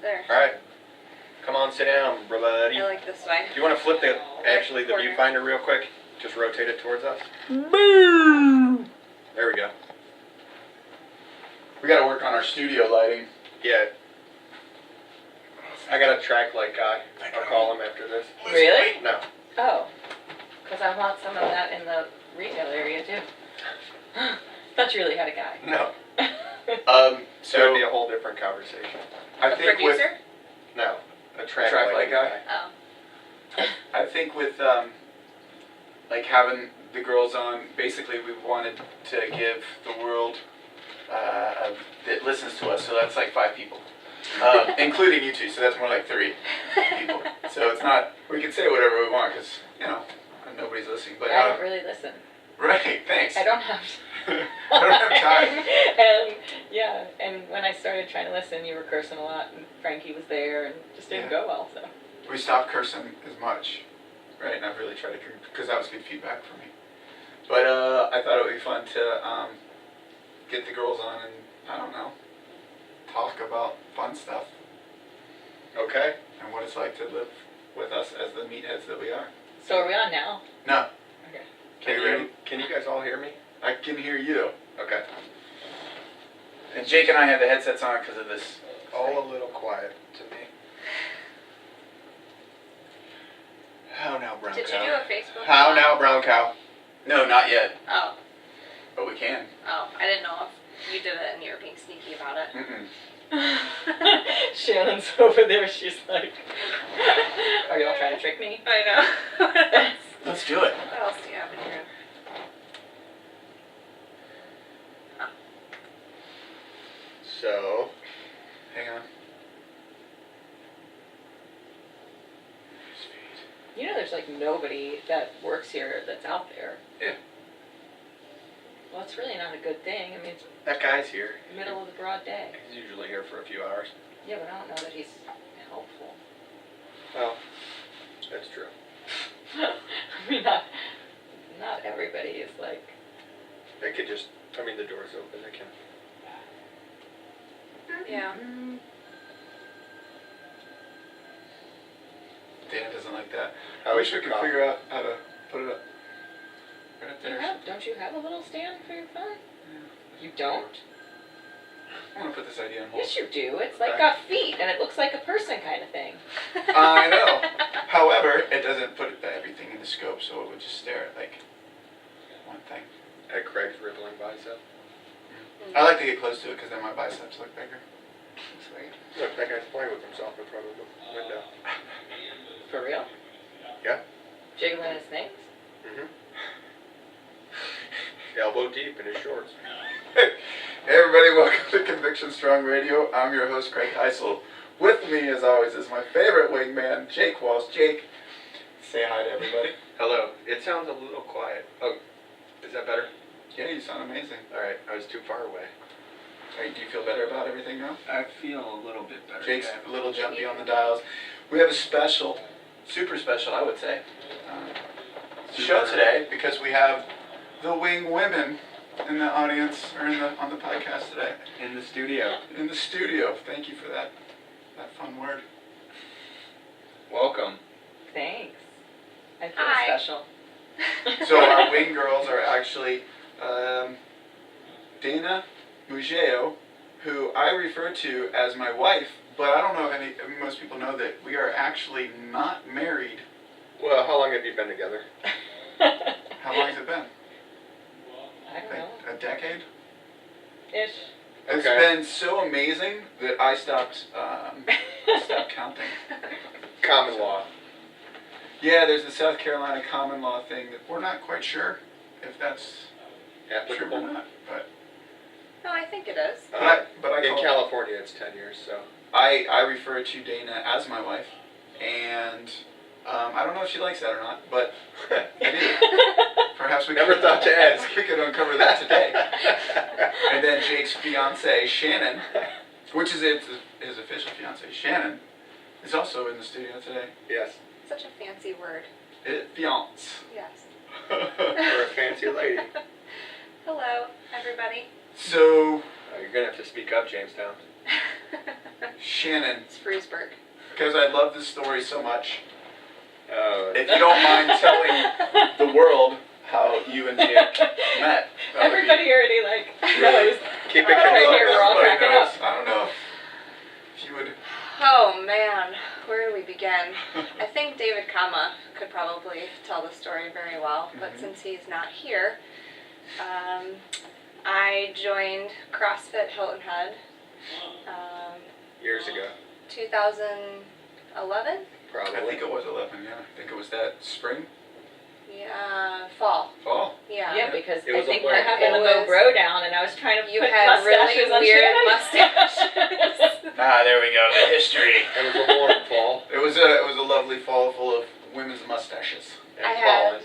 There. All right. Come on, sit down, buddy. I like this way. Do you want to flip the viewfinder real quick? Just rotate it towards us. Boo! There we go. We got to work on our studio lighting. Yeah. I got a track light guy. I'll call him after this. Really? No. Oh. Because I want some of that in the retail area too. Thought you really had a guy. No. So That would be a whole different conversation. I A think producer? No. A track Track light light guy? Oh. I think with like having the girls on, basically we wanted to give the world that listens to us. So that's like 5 people, including you two. So that's more like 3 people. So it's not. We can say whatever we want because nobody's listening. But I don't really listen. right. Thanks. I don't have I don't have time. And yeah, and when I started trying to listen, you were cursing a lot, and Frankie was there, and it just didn't go well. So We stopped cursing as much, right? And I've really tried to, because that was good feedback for me. But I thought it would be fun to get the girls on and, I don't know, talk about fun stuff. Okay. And what it's like to live with us as the meatheads that we are. So are we on now? No. Okay. Can you guys all hear me? I can hear you. Okay. And Jake and I have the headsets on because of this. All a little quiet to me. How now, brown Did cow? you do a Facebook How Live? now, brown cow? No, not yet. Oh. But we can. Oh, I didn't know if you did it and you were being sneaky about it. Mm-mm. Shannon's over there. She's like, "Are y'all trying to trick me?" I know. Let's do it. What else do you have in here? So, Hang on. You know, there's like nobody that works here that's out there. Yeah. Well, it's really not a good thing. I mean, it's that guy's here. middle of the broad day. He's usually here for a few hours. Yeah, but I don't know that he's helpful. Well, that's true. I mean, not everybody is like. They could just, the door's open, they can. Yeah. Dan doesn't like that. How I wish is we could coffee? figure out how to put it up. Right up there. Don't you have a little stand for your phone? You don't? I want to put this idea on hold. Yes, you do. It's like got feet, and it looks like a person kind of thing. I know. However, it doesn't put everything in the scope, so it would just stare at like one thing. At Craig's rippling bicep. I like to get close to it because then my biceps look bigger. It's weird. Look, that guy's playing with himself in front of the window. For real? Yeah. Jiggling his things? Mm-hmm. Elbow deep in his shorts. Hey everybody, welcome to Conviction Strong Radio. I'm your host, Craig Heisel. With me, as always, is my favorite wingman, Jake Walsh. Jake, say hi to everybody. Hello. It sounds a little quiet. Oh, is that better? Yeah, you sound amazing. Alright, I was too far away. Do you feel better about everything now? I feel a little bit better. Jake's a little jumpy on the dials. We have a special, super special, I would say, show today because we have the wing women in the audience or on the podcast today. In the studio. In the studio. Thank you for that fun word. Welcome. Thanks. I feel Hi. special. So our wing girls are actually Dana Mugeo, who I refer to as my wife, but I don't know if most people know that we are actually not married. Well, how long have you been together? How long has it been? I don't know. A decade? Ish. It's Okay. been so amazing that I stopped counting. Common law. Yeah, there's the South Carolina common law thing that we're not quite sure if that's true Applicable. or not, but No, I think it is. But I in call- California, it's 10 years, so. I refer to Dana as my wife, and I don't know if she likes that or not, but I do. Perhaps we Never could, thought to ask. We could uncover that today. And then Jake's fiance, Shannon, which is his official fiance, Shannon, is also in the studio today. Yes. Such a fancy word. Fiance. Yes. For a fancy lady. Hello, everybody. So, You're going to have to speak up, Jamestown. Shannon, It's Freesburg. because I love this story so much, Oh, if you don't mind telling the world how you and Jake met. that would be Everybody already like really- knows. keep it Right concise. here, we're all Everybody cracking knows. up. I don't know if you would. Oh man, where do we begin? I think David Kama could probably tell the story very well, but Mhm. since he's not here, I joined CrossFit Hilton Head Years ago, 2011. probably. I think it was 11, yeah. I think it was that spring, Fall. fall. Yeah, because It I was a think I blur. happened to It mow was- Bro down, and I was trying to You put had mustaches really on weird Shannon. mustaches. Ah, there we go, the history. It was a warm fall. It was a lovely fall full of women's mustaches. And I had, pollen.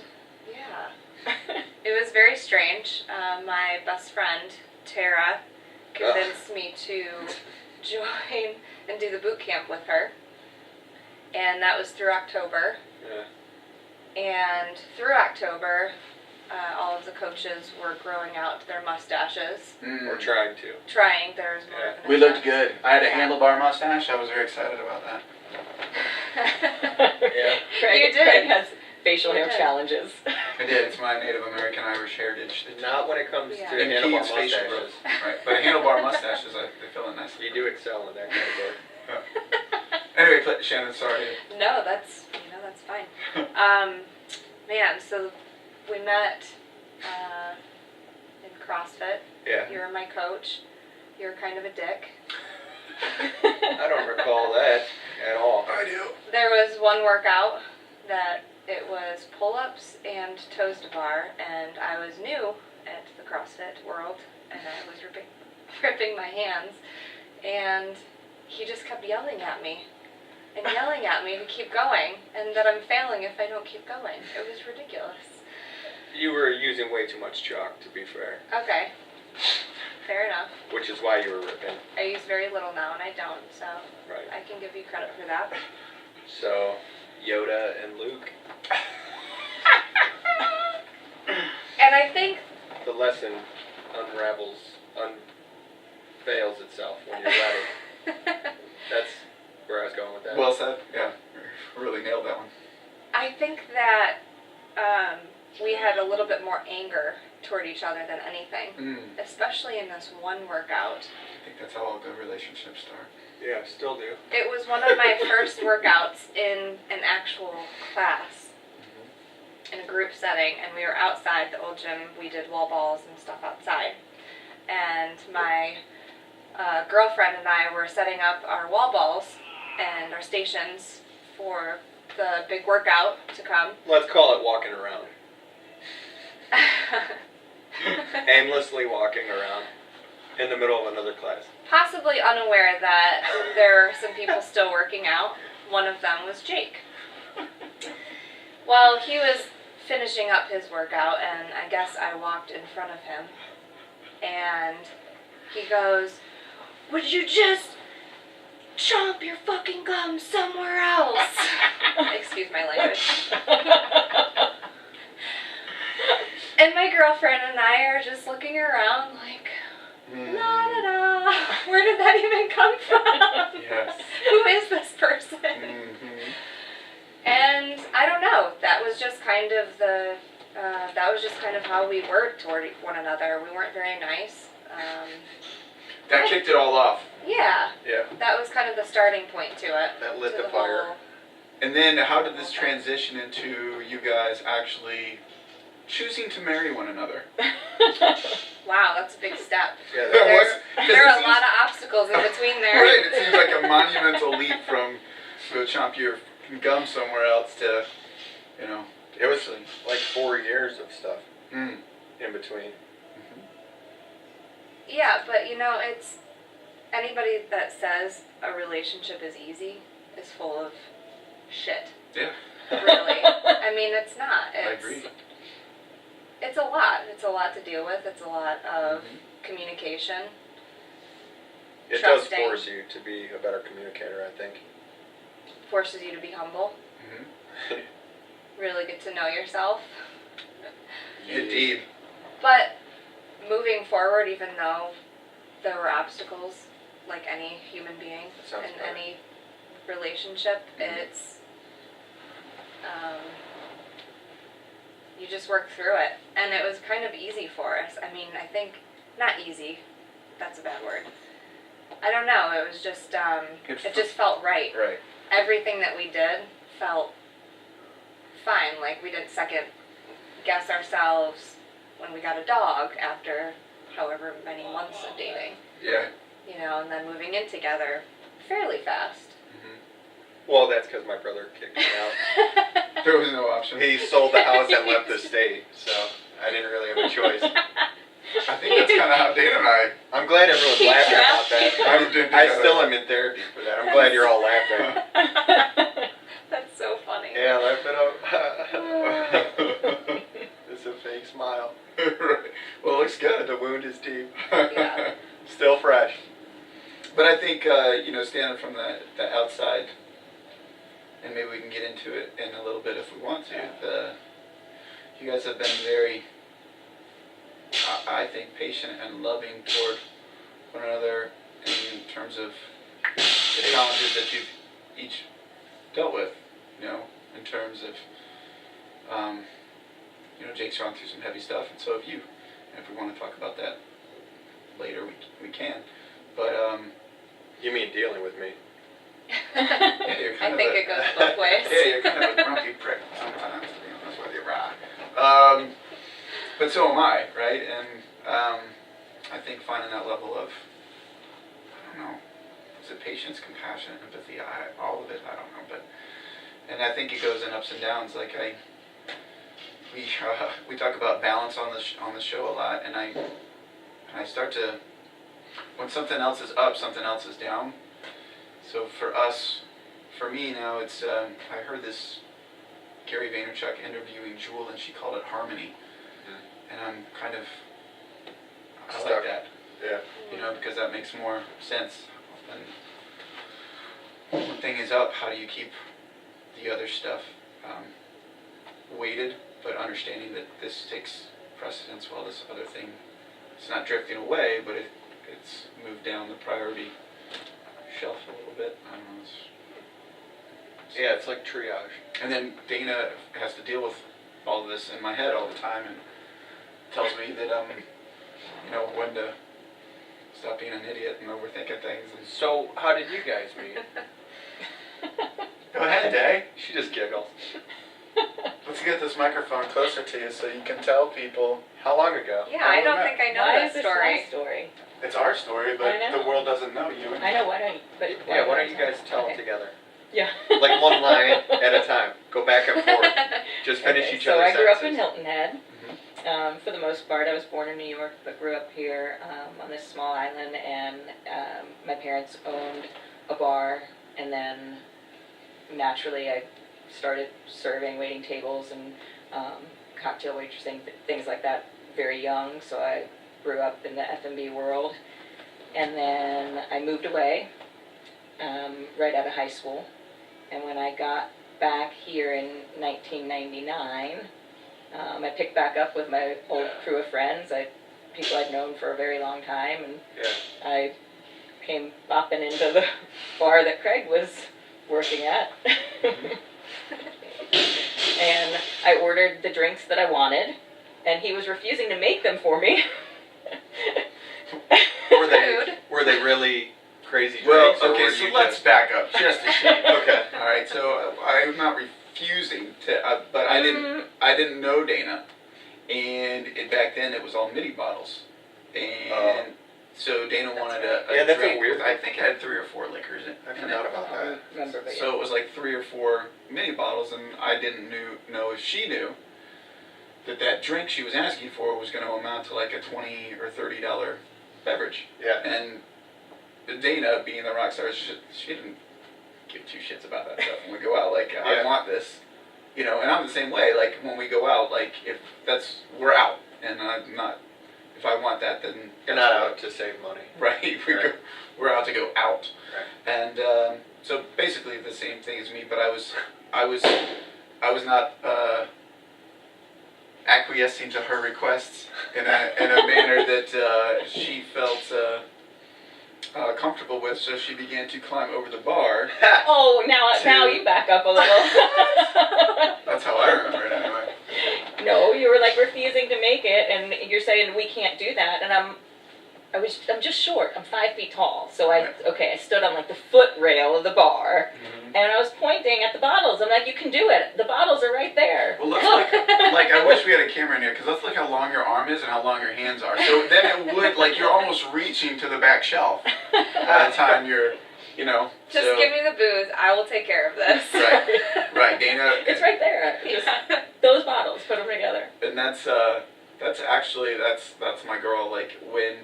yeah. It was very strange. My best friend, Tara, convinced me to join and do the boot camp with her. And that was through October. Yeah. And through October, all of the coaches were growing out their mustaches, Or trying to. trying. There was more Yeah. of an We looked attempt. good. I had a Yeah. handlebar mustache. I was very excited about that. Yeah. Craig, You did. Craig has facial You hair did. challenges. I did. It's my Native American Irish heritage. Not when it comes Yeah. to Impedes handlebar facial mustaches. growth. Right. But handlebar mustaches, they fill in nicely. You do excel in that category. Anyway, Shannon, sorry. No, that's fine. Man, so we met in CrossFit. Yeah. You were my coach. You were kind of a dick. I don't recall that at all. I do. There was one workout that it was pull-ups and toes to bar, and I was new at the CrossFit world, and I was ripping my hands, and he just kept yelling at me and yelling at me to keep going, and that I'm failing if I don't keep going. It was ridiculous. You were using way too much chalk, to be fair. Okay, fair enough. Which is why you were ripping. I use very little now, and I don't, so Right. I can give you credit for that. So, Yoda and Luke, And I think the lesson unveils itself when you're ready. That's where I was going with that. Well said. Yeah. Really nailed that one. I think that we had a little bit more anger toward each other than anything, especially in this one workout. I think that's how all good relationships start. Yeah, still do. It was one of my first workouts in an actual class, in a group setting, and we were outside the old gym. We did wall balls and stuff outside. And my girlfriend and I were setting up our wall balls and our stations for the big workout to come. Let's call it walking around. Aimlessly walking around in the middle of another class. Possibly unaware that there were some people still working out. One of them was Jake. Well, he was finishing up his workout, and I guess I walked in front of him, and he goes, "Would you just chomp your fucking gum somewhere else?" Excuse my language. And my girlfriend and I are just looking around like, la da da, where did that even come from? Yes. Who is this person? Mm-hmm. And I don't know. That was just kind of how we were toward one another. We weren't very nice. That kicked it all off. Yeah, Yeah. that was kind of the starting point to it. That lit to the fire. whole- And then how did this transition into you guys actually choosing to marry one another? Wow, that's a big step. Yeah, That There, was- 'cause there it are a seems- lot of obstacles in between there. Right, it seems like a monumental leap from go chomp your gum somewhere else to, you know. It was actually- like 4 years of stuff Mm. in between. Yeah, but you know, it's anybody that says a relationship is easy is full of shit. Yeah. Really. I mean, it's not. I It's, agree. It's a lot. It's a lot to deal with. It's a lot of Mhm. communication. It Trusting. does force you to be a better communicator, I think. Forces you to be humble. Mhm. Really get to know yourself. Indeed. But moving forward, even though there were obstacles, like any human being That sounds in better. any relationship. It's you just work through it, and it was kind of easy for us. I mean, I think not easy. That's a bad word. I don't know. It was just it just felt right. Right. Everything that we did felt fine. Like we didn't second guess ourselves when we got a dog after however many months of dating. Yeah. You know, and then moving in together fairly fast. Well, that's because my brother kicked me out. There was no option. He sold the house and left the state, so I didn't really have a choice. I think that's kind of how Dana and I. I'm glad everyone's He laughing about trapped that. you. I still am in therapy for that. I'm glad you're all laughing. That's so funny. Yeah, laugh it up. It's a fake smile. Right. Well, it looks good. The wound is deep. Yeah. Still fresh. But I think, standing from the outside, and maybe we can get into it in a little bit if we want to, you guys have been very, I think, patient and loving toward one another in terms of the challenges that you've each dealt with, in terms of, Jake's gone through some heavy stuff, and so have you. And if we want to talk about that later, we can. But, You mean dealing with me? yeah, you're kind I think it goes both ways. Yeah, you're kind of a grumpy prick sometimes, to be honest with you, Rob. But so am I, right? And I think finding that level of, I don't know, is it patience, compassion, empathy, all of it, I don't know. And I think it goes in ups and downs. Like we talk about balance on the show a lot, and I start to, when something else is up, something else is down. So for me now, it's I heard this Gary Vaynerchuk interviewing Jewel, and she called it harmony, and I'm kind of I like that, Yeah. because that makes more sense. And one thing is up, how do you keep the other stuff weighted, but understanding that this takes precedence while this other thing, it's not drifting away, but it's moved down the priority shelf a little bit. I don't know. Yeah, it's like triage. And then Dana has to deal with all of this in my head all the time, and tells me that when to stop being an idiot and overthinking things. And So, how did you guys meet? go ahead, Day. She just giggles. Let's get this microphone closer to you so you can tell people. How long ago? Yeah, I don't think I know Why this is this story. my story? It's our story, but I know. the world doesn't know you. I know, why don't you, but Yeah, why don't you guys tell Okay. it together? Yeah. Like one line at a time. Go back and forth. Just finish Okay, each so other's I grew up in sentences. Hilton Head. For the most part, I was born in New York, but grew up here on this small island, and my parents owned a bar, and then naturally I started serving, waiting tables, and cocktail waitressing, things like that, very young, so I grew up in the F&B world. And then I moved away right out of high school, and when I got back here in 1999, I picked back up with my old crew of friends, people I'd known for a very long time, and Yeah. I came bopping into the bar that Craig was working at. And I ordered the drinks that I wanted, and he was refusing to make them for me. Were they really crazy Well, drinks? or okay, were so you let's just- back up just a shade. Okay. All right, so I'm not refusing to, but I didn't know Dana, and back then it was all mini bottles, and so Dana wanted a Yeah, that's a drink weird with, I think it had 3 or 4 liquors in I in forgot it. about I that. don't remember, but So it was like 3 or 4 mini bottles, and I didn't know if she knew that drink she was asking for was going to amount to like a $20 or $30 beverage. Yeah. And Dana, being the rock star, she didn't give 2 shits about that stuff when we go out. Like, I Yeah. want this, and I'm the same way. Like, when we go out, like, if we're out, and I'm not, if I want that, then You're not out to save money. right? Right. We're out to go out. Right. And so basically the same thing as me, but I was not acquiescing to her requests in a manner that she felt comfortable with, so she began to climb over the bar. Oh, now you back up a little. That's how I remember it anyway. No, you were like refusing to make it, and you're saying we can't do that, and I'm just short. I'm 5 feet tall, so I stood on like the foot rail of the bar, and I was pointing at the bottles. I'm like, you can do it. The bottles are right there. Well, let's look. Like, I wish we had a camera in here, because let's look how long your arm is and how long your hands are. So then it would, like, you're almost reaching to the back shelf by the time you're, you know. Just so, give me the booze. I will take care of this. Right, Dana. It's right there. Just those bottles. Put them together. And that's actually that's my girl. Like, when,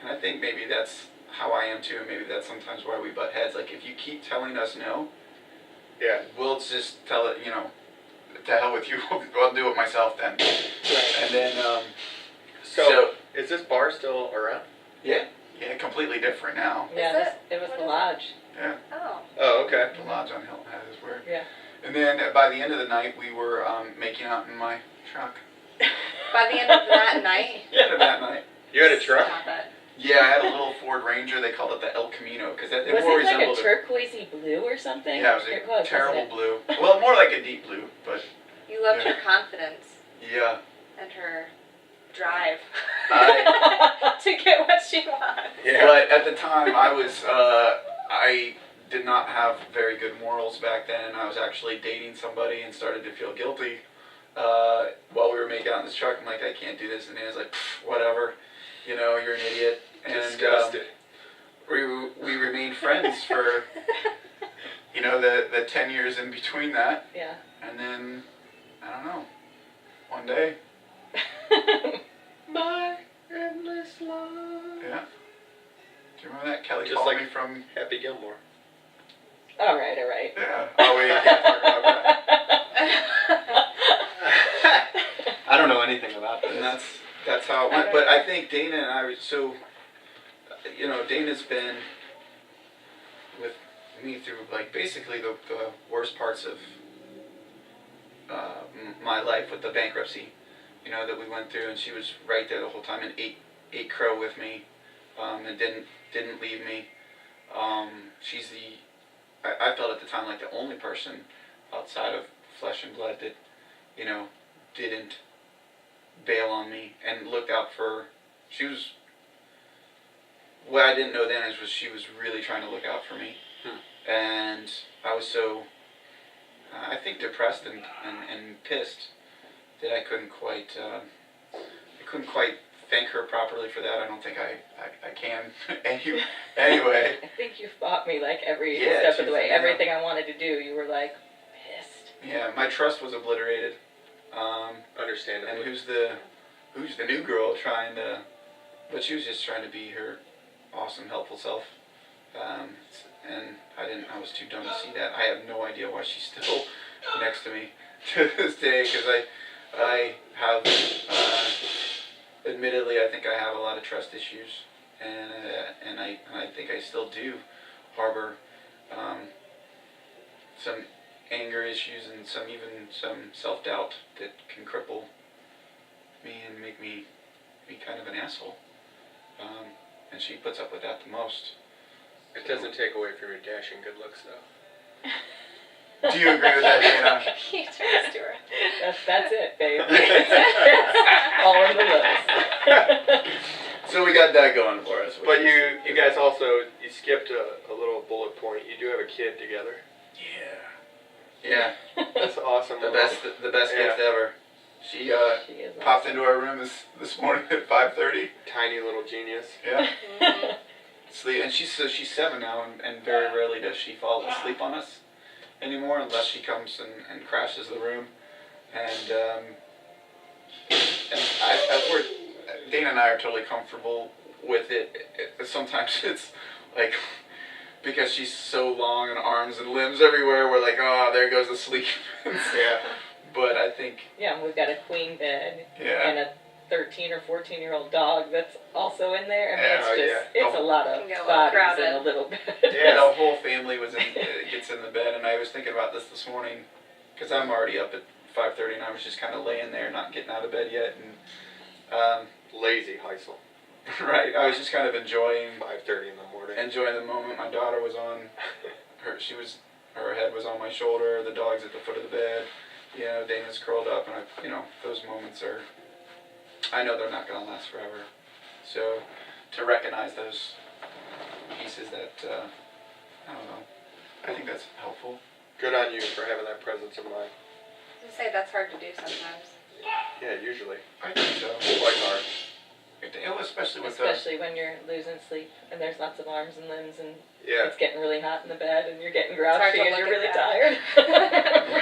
and I think maybe that's how I am too. Maybe that's sometimes why we butt heads. Like, if you keep telling us no, Yeah. we'll just tell it. You know, to hell with you. I'll do it myself then. Right. And then So, is this bar still around? yeah, completely different now. Yeah, it was the lodge. Yeah, Oh. Oh, okay. the lodge on Hilton Head is where. Yeah. And then by the end of the night, we were making out in my truck. By the end of that night. The end of that night. You had a truck? Stop it. Yeah, I had a little Ford Ranger. They called it the El Camino because it Was more it like a resembled. turquoisey blue or something? Yeah, it was wasn't terrible it? blue. Well, more like a deep blue, but You loved Yeah. her confidence yeah. and her drive I, to get what she wants. Yeah. But at the time, I did not have very good morals back then. I was actually dating somebody and started to feel guilty while we were making out in this truck. I'm like, I can't do this. And Nana's like, whatever, you know, you're an idiot. And Disgusted. we remained friends for, you know, the 10 years in between that. Yeah. And then, I don't know, one day, My endless love. yeah. Do you remember that? Kelly Just called like- me from, Happy Gilmore. All right. yeah. Oh, we can't talk about that. I don't know anything about And this. that's how it went. But I think Dana and I were so, you know, Dana's been with me through like basically the worst parts of my life with the bankruptcy, you know, that we went through, and she was right there the whole time and ate crow with me, and didn't leave me. She's I felt at the time like the only person outside of flesh and blood that, you know, didn't bail on me and looked out for. She was. What I didn't know then was she was really trying to look out for me, and I was so. I think depressed and pissed that I couldn't quite thank her properly for that. I don't think I can. Anyway. I think you fought me like every Yeah, step of the way. yeah. Everything I wanted to do, you were like pissed. Yeah, my trust was obliterated. Understandably. And who's the new girl trying to? But she was just trying to be her awesome, helpful self. And I was too dumb to see that. I have no idea why she's still next to me to this day, because I have, admittedly, I think I have a lot of trust issues, and I think I still do harbor some anger issues and some self-doubt that can cripple me and make me be kind of an asshole. And she puts up with that the most. It doesn't take away from your dashing good looks, though. Do you agree with that, Dana? You turn to her. That's it, babe. All in the list. So we got that going for us. But you guys also, you skipped a little bullet point. You do have a kid together. Yeah. That's awesome. The best Yeah. gift ever. She She is popped into our room this morning at 5:30. Tiny little genius. Yeah. Mhm. Sleep, and she's 7 now, and very rarely does she fall asleep on us anymore, unless she comes and crashes the room. And Dana and I are totally comfortable with it. Sometimes it's like, because she's so long and arms and limbs everywhere, we're like, oh, there goes the sleep. Yeah. But I think. Yeah, we've got a queen bed Yeah. and a 13 or 14-year-old dog that's also in there. I mean, Yeah, it's just, yeah. it's a lot of Can get a little bodies crowded. in a little bit. Yeah, the whole family gets in the bed, and I was thinking about this morning, because I'm already up at 5:30, and I was just kind of laying there, not getting out of bed yet, and Lazy Heisel. Right. I was just kind of enjoying 5:30 in the morning. the moment. My daughter was on her head was on my shoulder. The dog's at the foot of the bed. You know, Dana's curled up, and those moments are. I know they're not going to last forever. So, to recognize those pieces that I don't know. I think that's helpful. Good on you for having that presence of mind. I was gonna say that's hard to do sometimes. Yeah, usually. I think so. Quite hard. Especially when you're losing sleep and there's lots of arms and limbs and Yeah. it's getting really hot in the bed and you're getting hard grouchy to and look you're at really that. tired.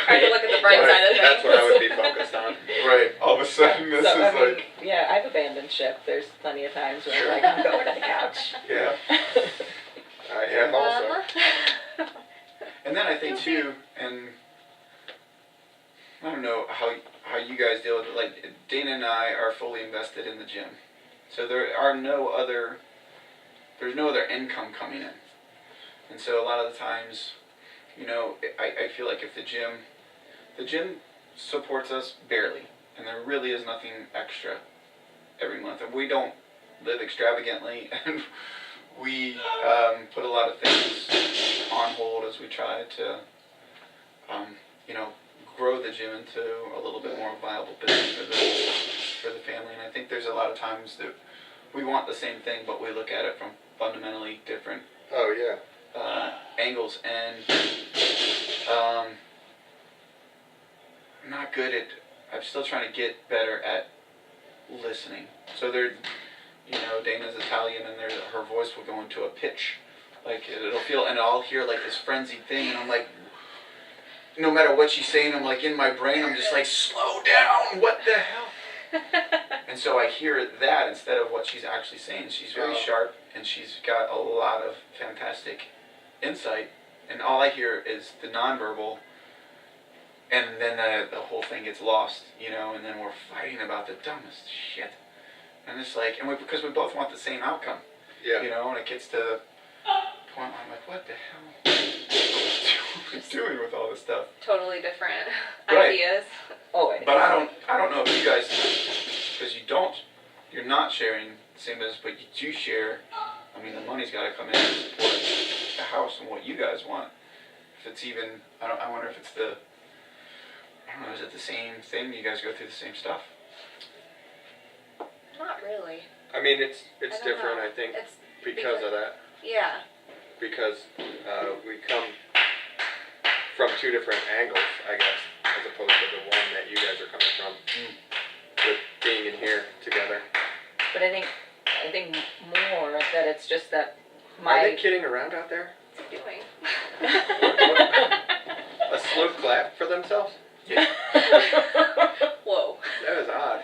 Hard to look at the bright Right, side of things. that's what I would be focused on. Right. All of a sudden, this So, is I mean, like. yeah, I've abandoned ship. There's plenty of times where I'm like, I'm going to the couch. Yeah. I have also. Uh-huh. And then I think too, and I don't know how you guys deal with it. Like Dana and I are fully invested in the gym, so there's no other income coming in, and so a lot of the times, I feel like if the gym supports us barely, and there really is nothing extra every month, and we don't live extravagantly, and we put a lot of things on hold as we try to, grow the gym into a little bit more viable business for the family. And I think there's a lot of times that we want the same thing, but we look at it from fundamentally different Oh yeah. angles, and not good at. I'm still trying to get better at listening. So Dana's Italian, and her voice will go into a pitch, like it'll feel, and I'll hear like this frenzied thing, and I'm like, no matter what she's saying, I'm like in my brain, I'm just like, slow down, what the hell? And so I hear that instead of what she's actually saying. She's very sharp, and she's got a lot of fantastic insight, and all I hear is the nonverbal, and then the whole thing gets lost, and then we're fighting about the dumbest shit. And it's like, because we both want the same outcome, Yeah. and it gets to the point where I'm like, what the hell are we doing with all this stuff? Totally different Right. ideas. Always. But I don't know if you guys, because you're not sharing the same business, but you do share. I mean, the money's got to come in to support the house and what you guys want. If it's even, I wonder if it's is it the same thing? You guys go through the same stuff? Not really. I mean, it's I don't different. know. I think It's because of that. yeah. Because we come from two different angles, I guess, as opposed to the one that you guys are coming from, with being in here together. But I think more that it's just that Are they kidding around out there? What's he doing? A slow clap for themselves? Yeah. Whoa. That was odd.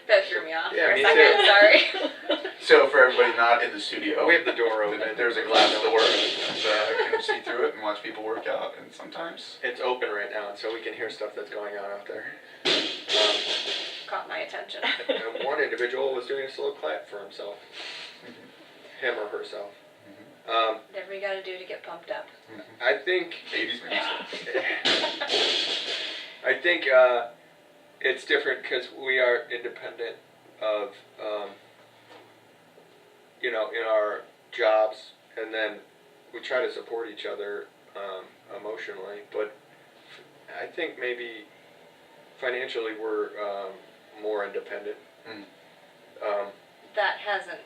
That threw me off Yeah, for a me second. too. Sorry. So for everybody not in the studio, We have the door open. there's a glass door, and you can see through it and watch people work out, and sometimes. It's open right now, and so we can hear stuff that's going on out there. Caught my attention. And one individual was doing a slow clap for himself. Him or herself. Whatever you gotta do to get pumped up. I think 80s music. I think it's different because we are independent of, in our jobs, and then we try to support each other emotionally. But I think maybe financially we're more independent. That hasn't